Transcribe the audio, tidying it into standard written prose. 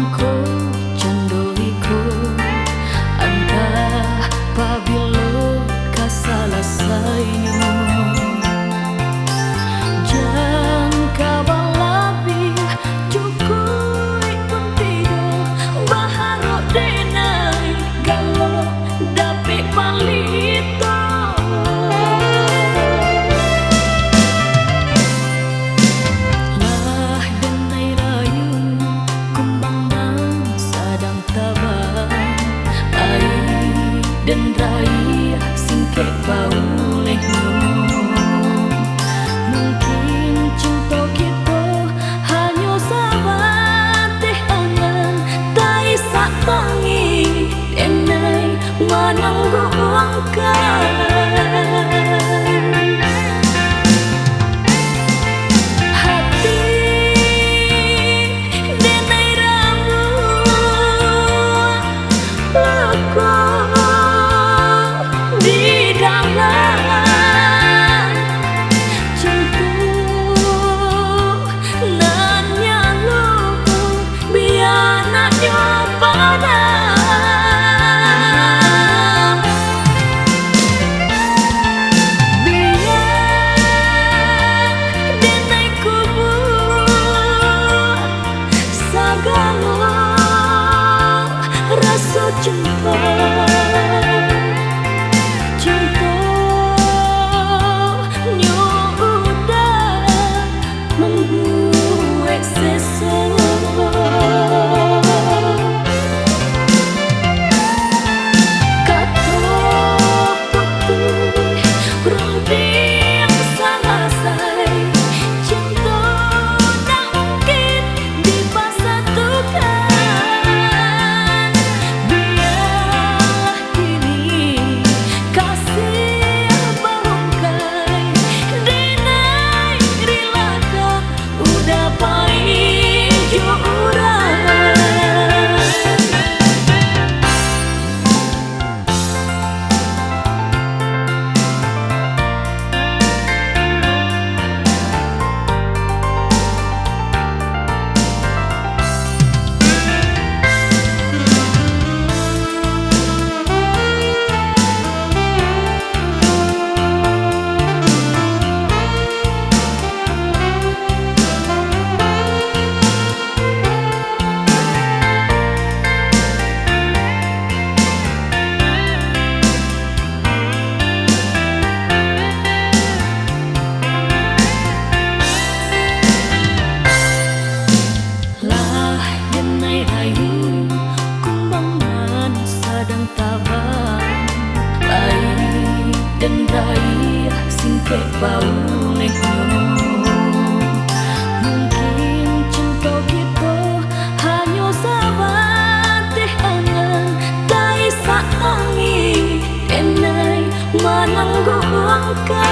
mangko cendoliku anta pabilo kasalah sayu jang kabalabi cukui puntido baharo denai galo dapik palito lah denai rayu kumbangan sadang tabang ai dan rai singkek bauleh mungkin cinta kita hanya sabateh angan tai sak tangi enai mananggo angkat cinta cinta nyudah membuat sesuatu kata putih berhenti yang salah say cinta tak mungkin dipasatukan. Dan rai singkek bauleh mungkin cinta kita hanya sabateh angan tai sak tangi enai mananggo angkat